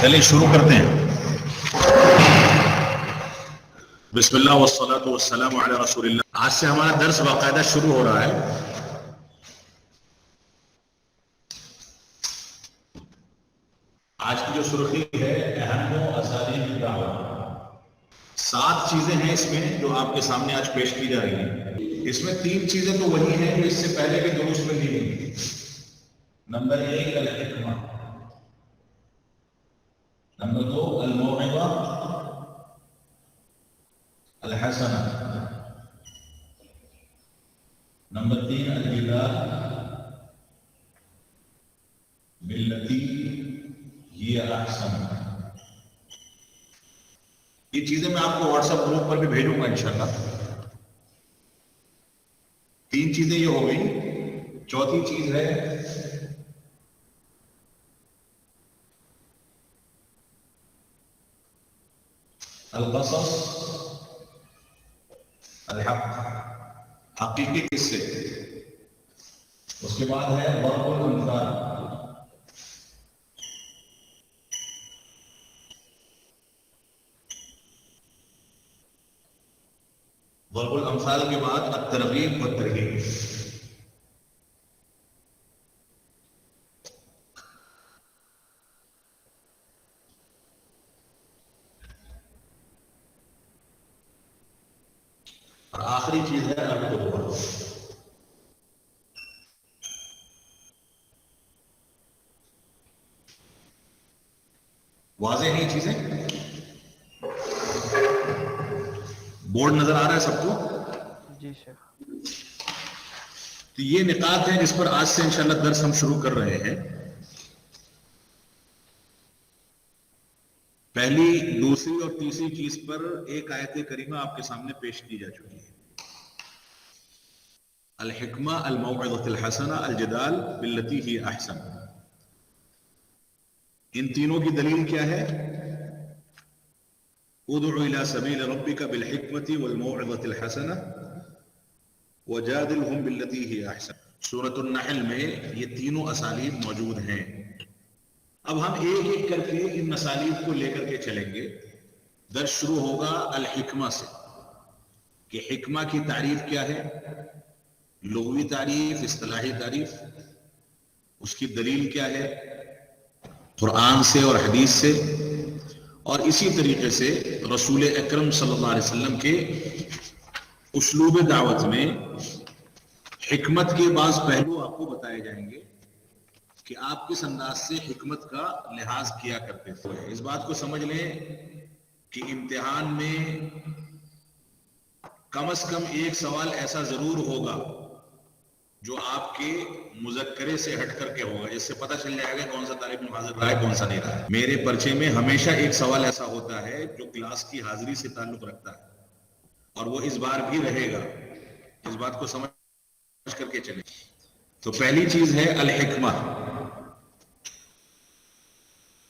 چلیے شروع کرتے ہیں. بسم اللہ والصلاة والسلام علی رسول اللہ. آج سے ہمارا درس باقاعدہ شروع ہو رہا ہے. آج کی جو سرخی ہے اہم اسالیب الدعوہ. 7 چیزیں ہیں اس میں جو آپ کے سامنے آج پیش کی جا رہی ہیں. اس میں 3 چیزیں تو وہی ہیں جو اس سے پہلے کے دروس میں دی گئی. نمبر 1 الحکمہ، نمبر 2 الموعظہ الحسنہ، نمبر 3 الجدال باللتی ہی احسن. یہ چیزیں میں آپ کو واٹس ایپ گروپ پر بھی بھیجوں گا انشاءاللہ. 3 چیزیں یہ ہو گئی. چوتھی چیز ہے القصص الحق، حقیقی قصے. اس کے بعد ہے ضرب الامثال، ضرب الامثال کے بعد الترغیب والترہیب. اور آخری چیز ہے القدوہ. واضح ہیں یہ چیزیں؟ بورڈ نظر آ رہا ہے سب کو؟ جی شیخ. تو یہ نکات ہیں جس پر آج سے انشاءاللہ درس ہم شروع کر رہے ہیں. پہلی، دوسری اور تیسری چیز پر ایک آیت کریمہ آپ کے سامنے پیش کی جا چکی ہے. الحکمہ، الموعظۃ الحسنہ، الجدال باللتی ہی احسن. ان تینوں کی دلیل کیا ہے؟ ادع الی سبیل ربک بالحکمۃ والموعظۃ الحسنہ وجادلہم باللتی ہی احسن. سورۃ النحل میں یہ تینوں اسالیب موجود ہیں. اب ہم ایک ایک کر کے ان اسالیب کو لے کر کے چلیں گے. درس شروع ہوگا الحکمہ سے کہ حکمہ کی تعریف کیا ہے، لغوی تعریف، اصطلاحی تعریف، اس کی دلیل کیا ہے قرآن سے اور حدیث سے، اور اسی طریقے سے رسول اکرم صلی اللہ علیہ وسلم کے اسلوب دعوت میں حکمت کے بعض پہلو آپ کو بتائے جائیں گے کہ آپ کس انداز سے حکمت کا لحاظ کیا کرتے تھے. اس بات کو سمجھ لیں کہ امتحان میں کم از کم ایک سوال ایسا ضرور ہوگا جو آپ کے مذکرے سے ہٹ کر کے ہوگا، جس سے پتہ چل جائے گا کون سا طالب علم حاضر رہا ہے کون سا نہیں رہا ہے. میرے پرچے میں ہمیشہ ایک سوال ایسا ہوتا ہے جو کلاس کی حاضری سے تعلق رکھتا ہے، اور وہ اس بار بھی رہے گا. اس بات کو سمجھ کر کے چلیں. تو پہلی چیز ہے الحکمہ.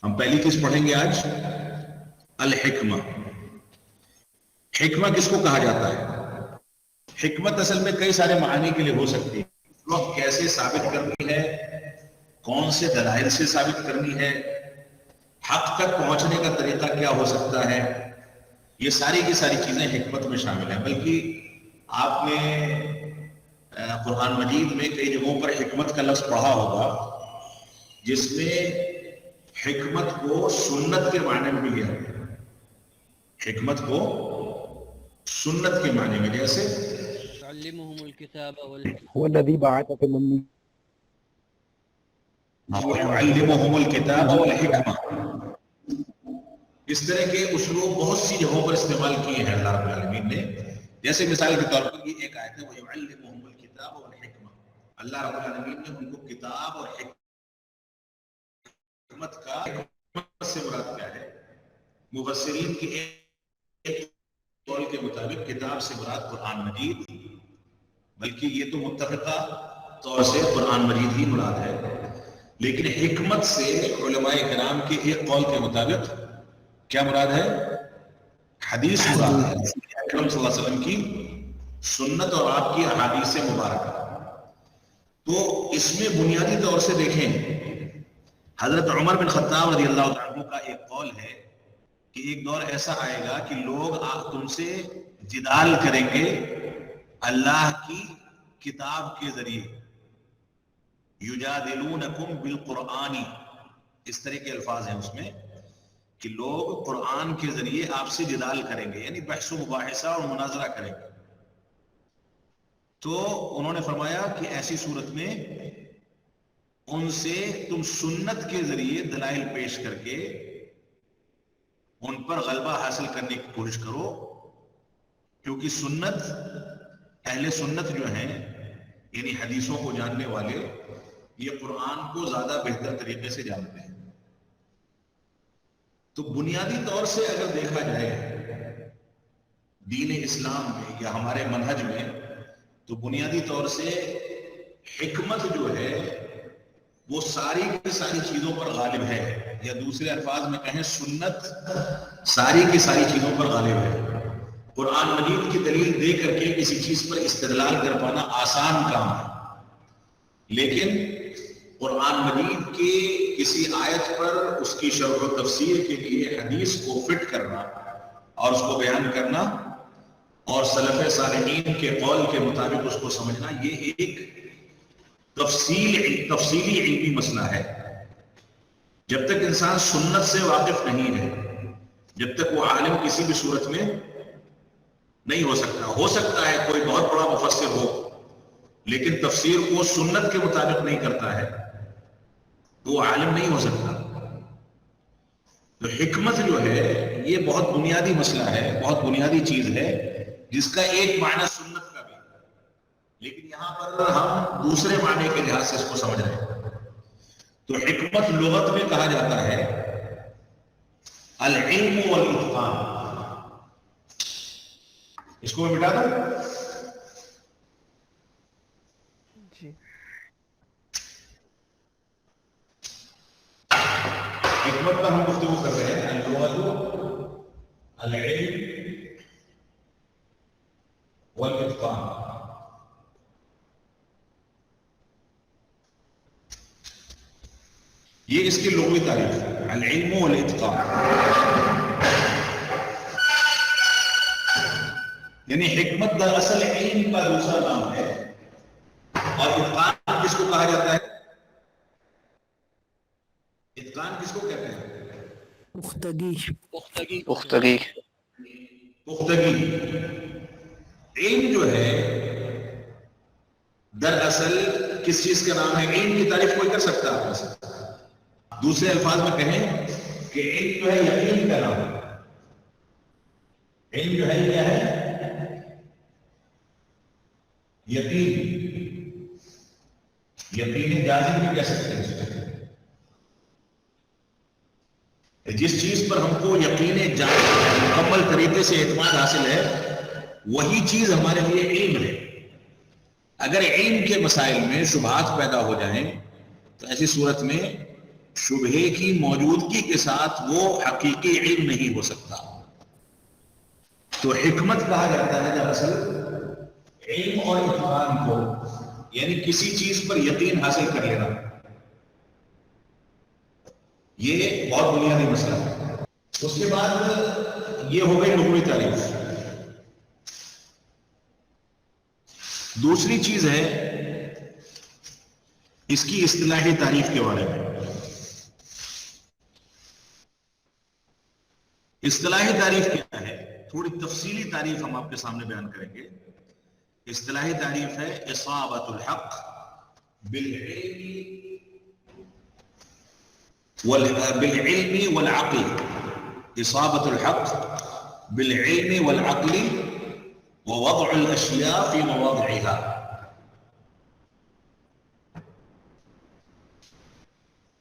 ہم پہلی چیز پڑھیں گے آج الحکمہ. حکمہ کس کو کہا جاتا ہے؟ حکمت اصل میں کئی سارے معنی کے لیے ہو سکتی ہے. وہ کیسے ثابت کرنی ہے، کون سے دلائل سے ثابت کرنی ہے، حق تک پہنچنے کا طریقہ کیا ہو سکتا ہے، یہ ساری کی ساری چیزیں حکمت میں شامل ہیں. بلکہ آپ نے قرآن مجید میں کئی جگہوں پر حکمت کا لفظ پڑھا ہوگا جس میں حکمت کو سنت کے معنی میں بھی لیا ہے. حکمت کو سنت کے معنی میں، جیسے تعلمهم الكتاب والحکمہ هو الذي بعث في علمهم الکتاب والحکمہ. اس طرح کے اسلوب بہت سی جگہوں پر استعمال کیے ہیں اللہ رب العالمین نے. جیسے مثال کے طور پر یہ ایک آیت ہے وَيُعَلِّمُهُمُ الْكِتَابَ وَالْحِكْمَةَ. اللہ رب العالمین نے ان کو کتاب اور حکمت کا، حکمت سے مراد کیا ہے؟ مفسرین کے ایک قول کے مطابق کتاب سے مراد قرآن مجید، بلکہ یہ تو متفقہ طور سے قرآن مجید ہی مراد ہے. لیکن حکمت سے علماء کرام کے ایک قول کے مطابق کیا مراد ہے؟ حدیث مراد ہے. اکرم صلی اللہ علیہ وسلم کی سنت اور آپ کی احادیث مبارکہ. تو اس میں بنیادی طور سے دیکھیں حضرت عمر بن خطاب رضی اللہ عنہ کا ایک قول ہے کہ ایک دور ایسا آئے گا کہ لوگ تم سے جدال کریں گے اللہ کی کتاب کے ذریعے، یجادلونکم بالقرآن، اس طرح کے الفاظ ہیں اس میں کہ لوگ قرآن کے ذریعے آپ سے جدال کریں گے، یعنی بحث و مباحثہ اور مناظرہ کریں گے۔ تو انہوں نے فرمایا کہ ایسی صورت میں ان سے تم سنت کے ذریعے دلائل پیش کر کے ان پر غلبہ حاصل کرنے کی کوشش کرو، کیونکہ سنت، اہل سنت جو ہیں یعنی حدیثوں کو جاننے والے، یہ قرآن کو زیادہ بہتر طریقے سے جانتے ہیں۔ تو بنیادی طور سے اگر دیکھا جائے دین اسلام میں یا ہمارے منہج میں، تو بنیادی طور سے حکمت جو ہے وہ ساری کی ساری چیزوں پر غالب ہے، یا دوسرے الفاظ میں کہیں سنت ساری کی ساری چیزوں پر غالب ہے۔ قرآن مجید کی دلیل دے کر کے کسی چیز پر استدلال کر پانا آسان کام ہے، لیکن قرآن مجید کی کسی آیت پر اس کی شرح و تفسیر کے لیے حدیث کو فٹ کرنا اور اس کو بیان کرنا اور سلف صالحین کے قول کے مطابق اس کو سمجھنا، یہ ایک تفصیلی علمی مسئلہ ہے۔ جب تک انسان سنت سے واقف نہیں ہے، جب تک وہ عالم کسی بھی صورت میں نہیں ہو سکتا۔ ہو سکتا ہے کوئی بہت بڑا مفسر ہو لیکن تفسیر کو سنت کے مطابق نہیں کرتا ہے تو وہ عالم نہیں ہو سکتا۔ تو حکمت جو ہے یہ بہت بنیادی مسئلہ ہے، بہت بنیادی چیز ہے، جس کا ایک معنی سنت کا بھی ہے، لیکن یہاں پر ہم دوسرے معنی کے لحاظ سے اس کو سمجھ رہے ہیں۔ تو حکمت لغت میں کہا جاتا ہے العلم والاتقان۔ اس کو میں مٹا دوں؟ جی حکمت پر ہم گفتگو کر رہے ہیں، اللغت، العلم والاتقان۔ یہ اس کی لغوی تعریف ہے، العلم والاتقان، یعنی حکمت دراصل علم کا دوسرا نام ہے، اور اتقان کس کو کہا جاتا ہے؟ اتقان کس کو کہتے ہیں؟ پختگی پختگی پختگی۔ علم جو ہے دراصل کس چیز کا نام ہے؟ علم کی تعریف کوئی کر سکتا ہے آپ میں سے؟ دوسرے الفاظ میں کہیں کہ علم جو ہے یقین کا نام ہے۔ علم جو ہے کیا ہے؟ یقین، یقین جازم بھی کہہ سکتے ہیں اس کو۔ جس چیز پر ہم کو یقین جازم مکمل طریقے سے اعتماد حاصل ہے وہی چیز ہمارے لیے علم ہے۔ اگر علم کے مسائل میں شبہات پیدا ہو جائیں تو ایسی صورت میں شبہے کی موجودگی کے ساتھ وہ حقیقی علم نہیں ہو سکتا۔ تو حکمت کہا جاتا ہے دراصل علم اور اتقان کو، یعنی کسی چیز پر یقین حاصل کر لینا، یہ بہت بنیادی مسئلہ ہے۔ اس کے بعد یہ ہو گئی لغوی تعریف۔ دوسری چیز ہے اس کی اصطلاحی تعریف کے بارے میں۔ اصطلاحی تعریف کیا ہے؟ تھوڑی تفصیلی تعریف ہم آپ کے سامنے بیان کریں گے۔ اصطلاحی تعریف ہے اصابت الحق بالعلم والعقل، اصابت الحق بالعلم والعقل ووضع الاشیاء في مواضعها۔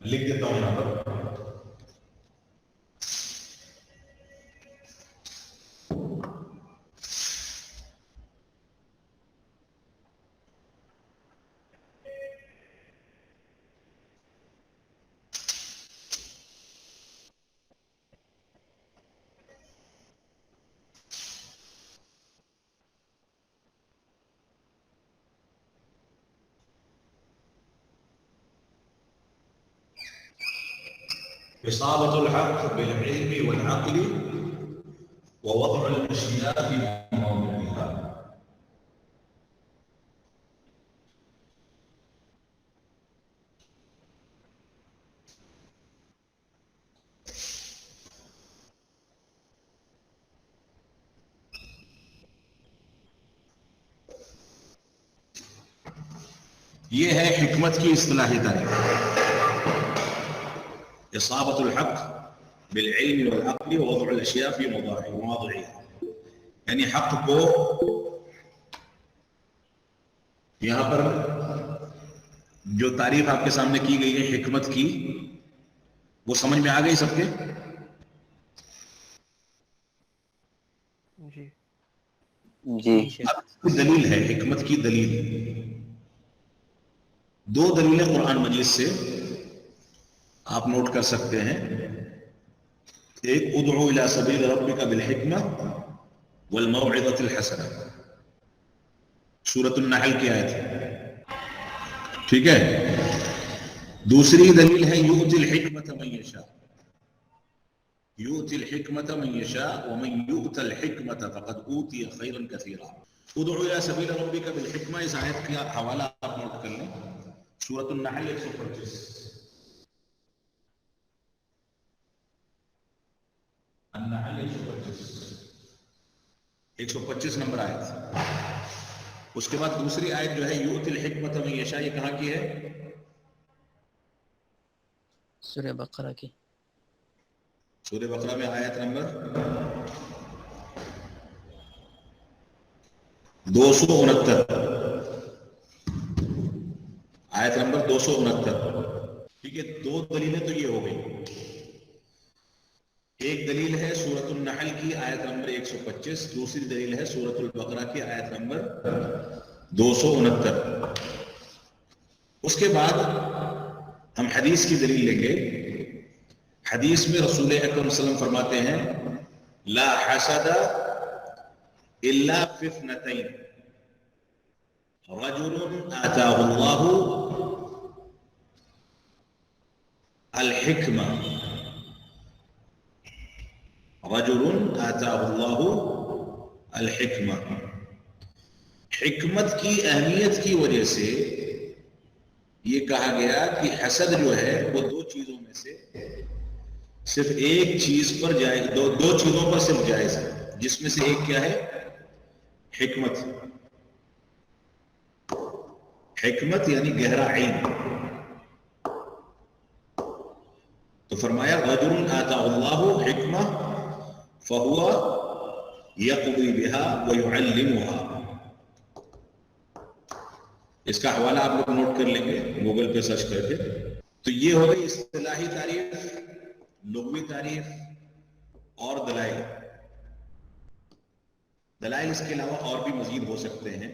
لکھ دیتا ہوں یہاں پر۔ إصابة الحق بالعلم والعقل ووضع الأشياء في مواضعها. یہ ہے حکمت کی اصطلاحی تعریف، اصابت الحق بالعلم والعقل ووضع الاشیاء فی مواضعها، یعنی حق کو یہاں پر جو تعریف آپ کے سامنے کی گئی ہے حکمت کی، وہ سمجھ میں آ گئی سب کے؟ جی جی اب دلیل ہے حکمت کی دلیل، دو دلیلیں قرآن مجید سے آپ نوٹ کر سکتے ہیں. ایک ادعو الى سبیل ربک بالحکمہ والموعظۃ الحسنہ، سورۃ النحل کی آیت ہے، ٹھیک ہے. دوسری دلیل ہے یؤتی الحکمۃ من یشاء، یؤتی الحکمۃ من یشاء ومن یؤت الحکمۃ فقد اوتی خیرا کثیرا. ادعو الى سبیل ربک بالحکمہ، اس آیت کا حوالہ آپ نوٹ کر لیں، سورۃ النحل 125، النحل 125 نمبر آیت. اس کے بعد دوسری آیت جو ہے یؤتی الحکمۃ من یشاء، یہ کہاں کی ہے؟ سورہ بقرہ کی، سورہ بقرہ میں آیت نمبر 269، آیت نمبر 269. ٹھیک ہے، دو دلیلیں تو یہ ہو گئی. ایک دلیل ہے سورۃ النحل کی آیت نمبر 125، دوسری دلیل ہے سورۃ البقرہ کی آیت نمبر 269. اس کے بعد ہم حدیث کی دلیل لیں گے. حدیث میں رسول اکرم صلی اللہ علیہ وسلم فرماتے ہیں لا حسد الا فی اثنتین، رجل آتاہ اللہ الحکمہ، رجل آتاہ اللہ الحکمہ. حکمت کی اہمیت کی وجہ سے یہ کہا گیا کہ حسد جو ہے وہ دو چیزوں میں سے صرف ایک چیز پر جائز، دو چیزوں پر صرف جائز ہے، جس میں سے ایک کیا ہے؟ حکمت. حکمت یعنی گہرا علم. تو فرمایا رجل آتاہ اللہ حکمہ فہو یقضی بها ویعلمها. اس کا حوالہ آپ لوگ نوٹ کر لیں گے گوگل پہ سرچ کر کے. تو یہ ہو گئی اصطلاحی تعریف، لغوی تعریف اور دلائل. دلائل اس کے علاوہ اور بھی مزید ہو سکتے ہیں.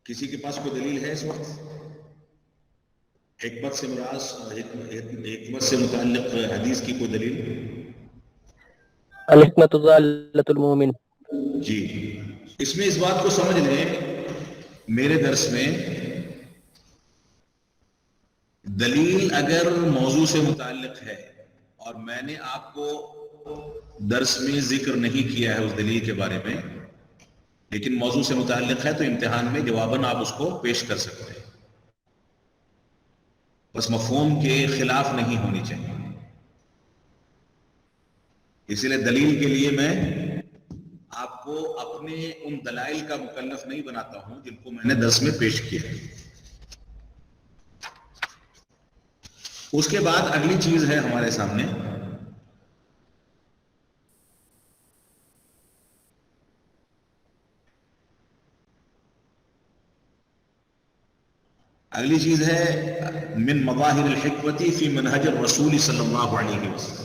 کسی کے پاس کوئی دلیل ہے اس وقت؟ حکمت سے مراد، حکمت سے متعلق حدیث کی کوئی دلیل؟ الحکمت ضالۃ المومن. جی، اس میں اس بات کو سمجھ لیں، میرے درس میں دلیل اگر موضوع سے متعلق ہے اور میں نے آپ کو درس میں ذکر نہیں کیا ہے اس دلیل کے بارے میں، لیکن موضوع سے متعلق ہے، تو امتحان میں جواباً آپ اس کو پیش کر سکتے ہیں. بس مفہوم کے خلاف نہیں ہونی چاہیے. اسی لیے دلیل کے لیے میں آپ کو اپنے ان دلائل کا مکلف نہیں بناتا ہوں جن کو میں نے درس میں پیش کیا. اس کے بعد اگلی چیز ہے ہمارے سامنے، اگلی چیز ہے من مظاہر الحکمت فی منہج الرسول صلی اللہ علیہ وسلم.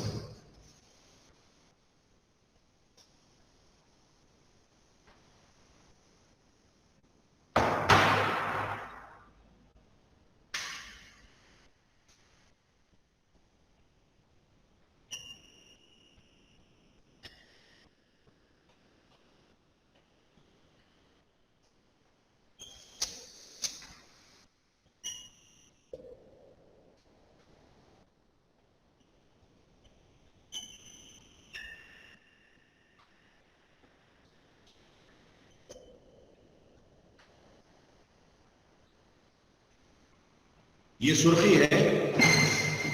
یہ سرخی ہے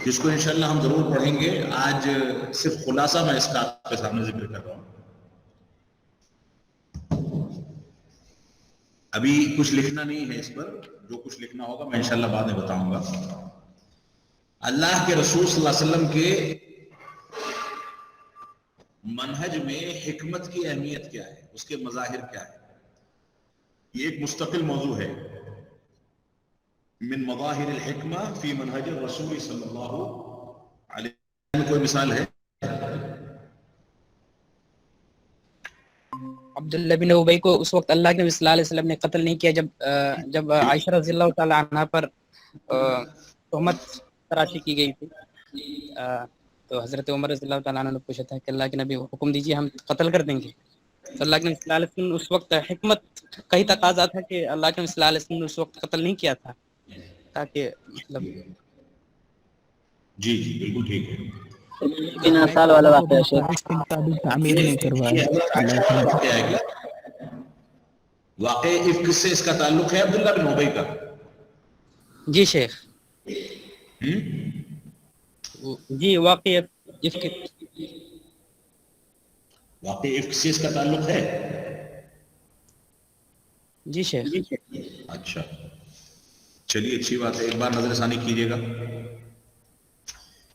جس کو انشاءاللہ ہم ضرور پڑھیں گے. آج صرف خلاصہ میں اس کا آپ کے سامنے ذکر کر رہا ہوں. ابھی کچھ لکھنا نہیں ہے اس پر، جو کچھ لکھنا ہوگا میں انشاءاللہ بعد میں بتاؤں گا. اللہ کے رسول صلی اللہ علیہ وسلم کے منہج میں حکمت کی اہمیت کیا ہے، اس کے مظاہر کیا ہے، یہ ایک مستقل موضوع ہے. من مظاہر الحکمہ فی منہج الرسول صلی اللہ علیہ وسلم. کوئی مثال ہے؟ عبداللہ بن ابی کو اس وقت اللہ کے نبی صلی اللہ علیہ وسلم نے قتل نہیں کیا جب عائشہ رضی اللہ تعالی عنہ پر تہمت تراشی کی گئی تھی. تو حضرت عمر رضی اللہ تعالیٰ عنہ نے پوچھا تھا کہ اللہ کے نبی حکم دیجیے ہم قتل کر دیں گے. تو اللہ کے نبی صلی اللہ علیہ وسلم اس وقت حکمت کئی تقاضا تھا کہ اللہ کے نبی صلی اللہ علیہ وسلم نے اس وقت قتل نہیں کیا تھا، تاکہ مطلب جی جی بالکل ٹھیک ہے. بنا سال والا واقعہ شیخ. تعمیر نہیں کروایا. واقع افک سے اس کا تعلق ہے عبداللہ بن ابی کا. جی شیخ جی واقعی واقع افک سے اس کا تعلق ہے. جی شیخ. اچھا چلیے اچھی بات ہے. ایک بار نظر ثانی کیجیے گا.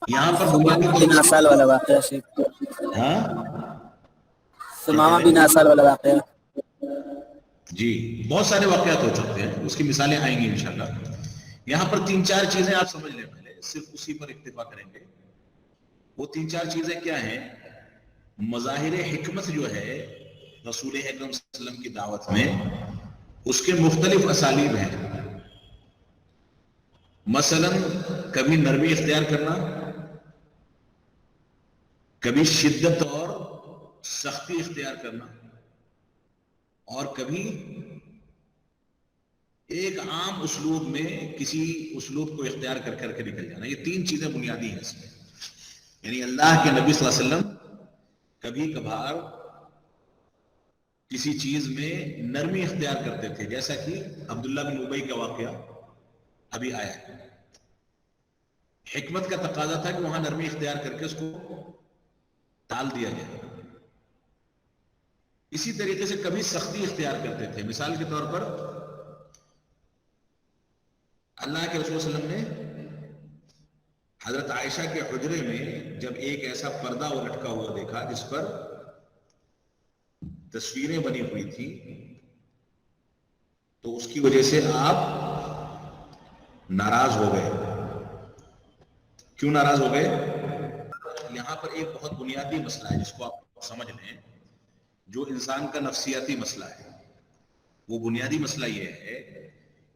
یہاں پر بنا سال والا واقعہ شیخ. ہاں سمامہ بنا سال والا واقعہ. جی بہت سارے واقعات ہو چکتے ہیں، اس کی مثالیں آئیں گی انشاءاللہ. یہاں پر 3-4 چیزیں آپ سمجھ لیں، پہلے صرف اسی پر اکتفا کریں گے. وہ 3-4 چیزیں کیا ہیں؟ مظاہر حکمت جو ہے رسول اکرم صلی اللہ علیہ وسلم کی دعوت میں، اس کے مختلف اسالیب ہیں. مثلا کبھی نرمی اختیار کرنا، کبھی شدت اور سختی اختیار کرنا، اور کبھی ایک عام اسلوب میں کسی اسلوب کو اختیار کر کے نکل جانا. یہ 3 چیزیں بنیادی ہیں اس میں. یعنی اللہ کے نبی صلی اللہ علیہ وسلم کبھی کبھار کسی چیز میں نرمی اختیار کرتے تھے، جیسا کہ عبداللہ بن ابی کا واقعہ ابھی آیا ہے. حکمت کا تقاضا تھا کہ وہاں نرمی اختیار کر کے اس کو ٹال دیا جائے. اسی طریقے سے کبھی سختی اختیار کرتے تھے. مثال کے طور پر اللہ کے رسول صلی اللہ علیہ وسلم نے حضرت عائشہ کے حجرے میں جب ایک ایسا پردہ وہ لٹکا ہوا دیکھا جس پر تصویریں بنی ہوئی تھی، تو اس کی وجہ سے آپ ناراض ہو گئے. کیوں ناراض ہو گئے؟ یہاں پر ایک بہت بنیادی مسئلہ ہے جس کو آپ سمجھ لیں، جو انسان کا نفسیاتی مسئلہ ہے. وہ بنیادی مسئلہ یہ ہے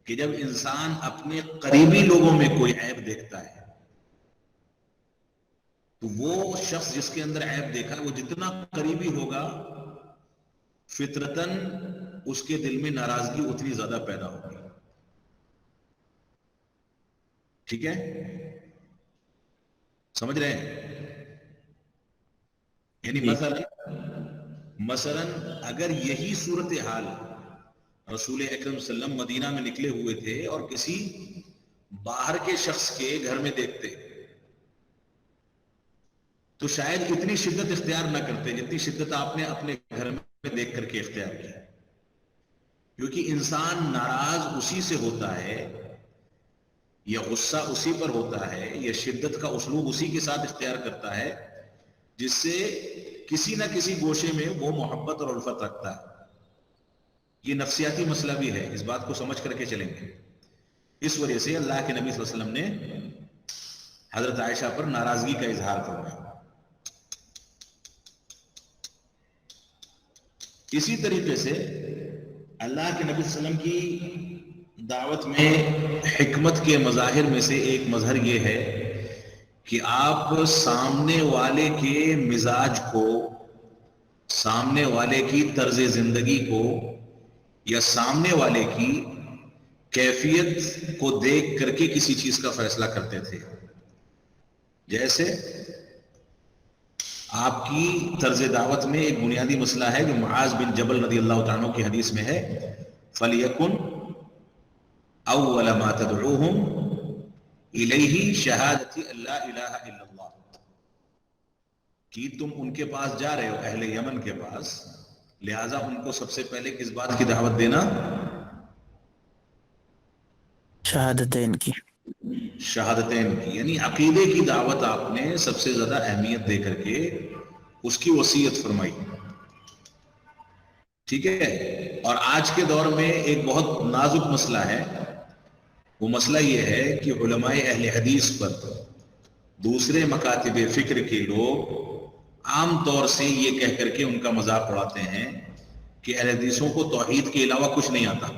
کہ جب انسان اپنے قریبی لوگوں میں کوئی عیب دیکھتا ہے تو وہ شخص جس کے اندر عیب دیکھا وہ جتنا قریبی ہوگا فطرتاً اس کے دل میں ناراضگی اتنی زیادہ پیدا ہوگی. ٹھیک ہے، سمجھ رہے ہیں؟ یعنی مثلا اگر یہی صورتحال رسول اکرم صلی اللہ علیہ وسلم مدینہ میں نکلے ہوئے تھے اور کسی باہر کے شخص کے گھر میں دیکھتے تو شاید اتنی شدت اختیار نہ کرتے جتنی شدت آپ نے اپنے گھر میں دیکھ کر کے اختیار کی. کیونکہ انسان ناراض اسی سے ہوتا ہے، یا غصہ اسی پر ہوتا ہے، یا شدت کا اسلوب اسی کے ساتھ اختیار کرتا ہے جس سے کسی نہ کسی گوشے میں وہ محبت اور الفت رکھتا ہے. یہ نفسیاتی مسئلہ بھی ہے، اس بات کو سمجھ کر کے چلیں گے. اس وجہ سے اللہ کے نبی صلی اللہ علیہ وسلم نے حضرت عائشہ پر ناراضگی کا اظہار فرمایا. اسی طریقے سے اللہ کے نبی صلی اللہ علیہ وسلم کی دعوت میں حکمت کے مظاہر میں سے ایک مظہر یہ ہے کہ آپ سامنے والے کے مزاج کو، سامنے والے کی طرز زندگی کو، یا سامنے والے کی کیفیت کو دیکھ کر کے کسی چیز کا فیصلہ کرتے تھے. جیسے آپ کی طرز دعوت میں ایک بنیادی مسئلہ ہے جو معاذ بن جبل رضی اللہ تعالیٰ عنہ کی حدیث میں ہے، فَلْيَكُنْ أَوَّلَ مَا تَدْعُوهُمْ الیہ شہادت اللہ الہ الا اللہ، کہ تم ان کے پاس جا رہے ہو، اہل یمن کے پاس، لہذا ان کو سب سے پہلے کس بات کی دعوت دینا؟ شہادتین کی، شہادتین کی، یعنی عقیدے کی دعوت آپ نے سب سے زیادہ اہمیت دے کر کے اس کی وصیت فرمائی. ٹھیک ہے. اور آج کے دور میں ایک بہت نازک مسئلہ ہے، وہ مسئلہ یہ ہے کہ علماء اہل حدیث پر دوسرے مکاتب فکر کے لوگ عام طور سے یہ کہہ کر کے ان کا مذاق اڑاتے ہیں کہ اہل حدیثوں کو توحید کے علاوہ کچھ نہیں آتا.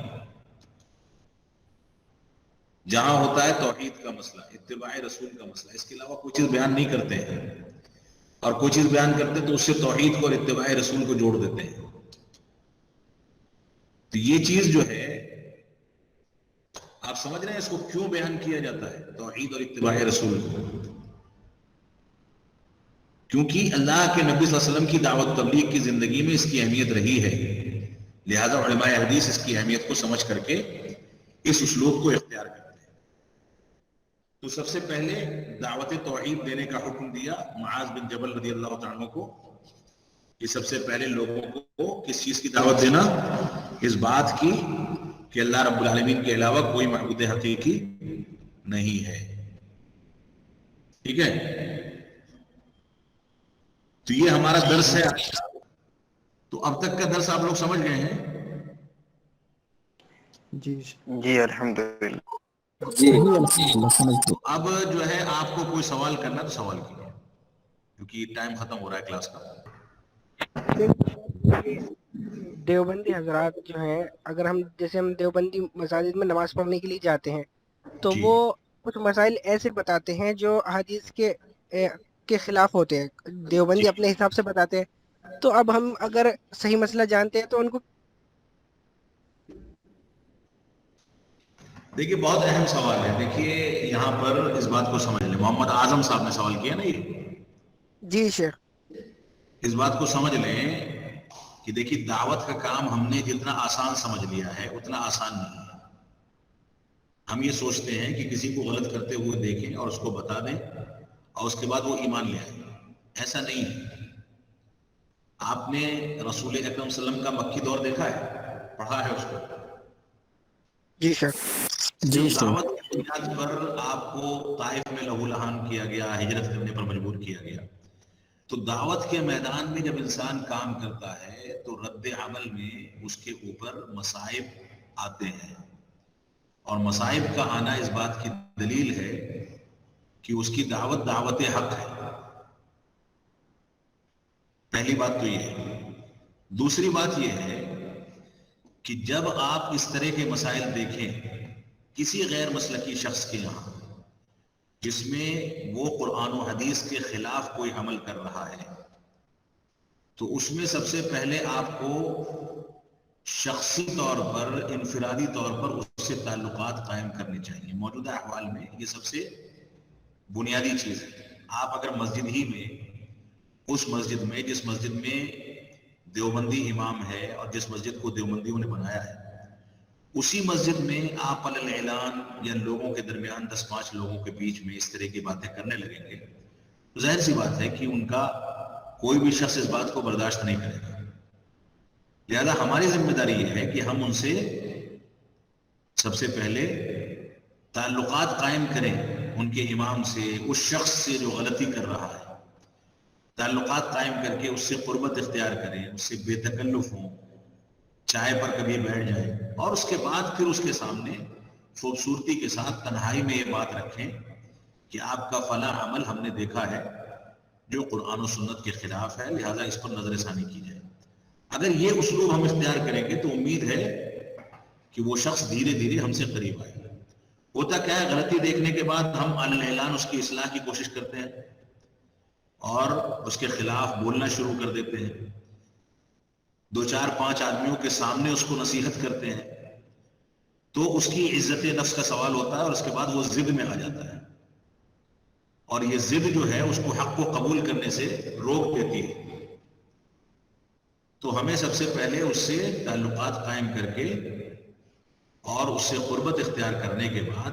جہاں ہوتا ہے توحید کا مسئلہ، اتباع رسول کا مسئلہ، اس کے علاوہ کوئی چیز بیان نہیں کرتے ہیں، اور کوئی چیز بیان کرتے تو اس سے توحید کو اور اتباع رسول کو جوڑ دیتے ہیں. تو یہ چیز جو ہے آپ سمجھ رہے ہیں اس کو کیوں بیان کیا جاتا ہے، توحید اور اتباع رسول کو؟ کیونکہ اللہ کے نبی صلی اللہ علیہ وسلم کی دعوت تبلیغ کی زندگی میں اس کی اہمیت رہی ہے، لہذا علماء حدیث اس کی اہمیت کو سمجھ کر کے اس اسلوب کو اختیار کرتے ہیں. تو سب سے پہلے دعوت توحید دینے کا حکم دیا معاذ بن جبل رضی اللہ تعالیٰ عنہ کو، کہ سب سے پہلے لوگوں کو کس چیز کی دعوت دینا؟ اس بات کی کہ اللہ رب العالمین کے علاوہ کوئی معبود حقیقی نہیں ہے. ٹھیک ہے. تو یہ ہمارا درس ہے. تو اب تک کا درس آپ لوگ سمجھ گئے ہیں؟ جی الحمدللہ. جی سمجھ گئے. اب جو ہے آپ کو کوئی سوال کرنا تو سوال کیجیے، کیونکہ ٹائم ختم ہو رہا ہے کلاس کا. دیوبندی حضرات جو ہیں، اگر ہم جیسے ہم دیوبندی مساجد میں نماز پڑھنے کے لیے جاتے ہیں تو جی. وہ کچھ مسائل ایسے بتاتے ہیں جو احادیث کے خلاف ہوتے ہیں، دیوبندی اپنے حساب سے بتاتے ہیں. تو اب ہم اگر صحیح مسئلہ جانتے ہیں تو ان کو دیکھیے بہت اہم سوال ہے. دیکھیے یہاں پر اس بات کو سمجھ لیں، محمد اعظم صاحب نے سوال کیا نا، یہ جی شیخ، اس بات کو سمجھ لیں کہ دیکھیے دعوت کا کام ہم نے جتنا آسان سمجھ لیا ہے اتنا آسان نہیں ہے. ہم یہ سوچتے ہیں کہ کسی کو غلط کرتے ہوئے دیکھیں اور اس کو بتا دیں اور اس کے بعد وہ ایمان لے آئیں. ایسا نہیں ہے. آپ نے رسول اکرم صلی اللہ علیہ وسلم کا مکی دور دیکھا ہے، پڑھا ہے اس کو؟ جی شیخ. جی صرف دعوت کی بنیاد پر آپ کو طائف میں لہو لہان کیا گیا، ہجرت کرنے پر مجبور کیا گیا. تو دعوت کے میدان میں جب انسان کام کرتا ہے تو رد عمل میں اس کے اوپر مصائب آتے ہیں، اور مصائب کا آنا اس بات کی دلیل ہے کہ اس کی دعوت دعوت حق ہے. پہلی بات تو یہ ہے. دوسری بات یہ ہے کہ جب آپ اس طرح کے مسائل دیکھیں کسی غیر مسلکی شخص کے یہاں جس میں وہ قرآن و حدیث کے خلاف کوئی عمل کر رہا ہے، تو اس میں سب سے پہلے آپ کو شخصی طور پر، انفرادی طور پر اس سے تعلقات قائم کرنے چاہیے. موجودہ احوال میں یہ سب سے بنیادی چیز ہے. آپ اگر مسجد ہی میں، اس مسجد میں جس مسجد میں دیوبندی امام ہے اور جس مسجد کو دیوبندیوں نے بنایا ہے، اسی مسجد میں آپ علی اعلان یا لوگوں کے درمیان 10-5 لوگوں کے بیچ میں اس طرح کی باتیں کرنے لگیں گے تو ظاہر سی بات ہے کہ ان کا کوئی بھی شخص اس بات کو برداشت نہیں کرے گا. لہذا ہماری ذمہ داری یہ ہے کہ ہم ان سے سب سے پہلے تعلقات قائم کریں، ان کے امام سے، اس شخص سے جو غلطی کر رہا ہے، تعلقات قائم کر کے اس سے قربت اختیار کریں، اس سے بے تکلف ہوں، چائے پر کبھی بیٹھ جائیں، اور اس کے بعد پھر اس کے سامنے خوبصورتی کے ساتھ تنہائی میں یہ بات رکھیں کہ آپ کا فلاں عمل ہم نے دیکھا ہے جو قرآن و سنت کے خلاف ہے، لہذا اس پر نظر ثانی کی جائے. اگر یہ اسلوب ہم اختیار کریں گے تو امید ہے کہ وہ شخص دھیرے دھیرے ہم سے قریب آئے گا. ہوتا کیا ہے، غلطی دیکھنے کے بعد ہم علی اعلان اس کی اصلاح کی کوشش کرتے ہیں اور اس کے خلاف بولنا شروع کر دیتے ہیں، 2-4-5 آدمیوں کے سامنے اس کو نصیحت کرتے ہیں، تو اس کی عزت نفس کا سوال ہوتا ہے اور اس کے بعد وہ ضد میں آ جاتا ہے، اور یہ ضد جو ہے اس کو حق کو قبول کرنے سے روک دیتی ہے. تو ہمیں سب سے پہلے اس سے تعلقات قائم کر کے اور اس سے قربت اختیار کرنے کے بعد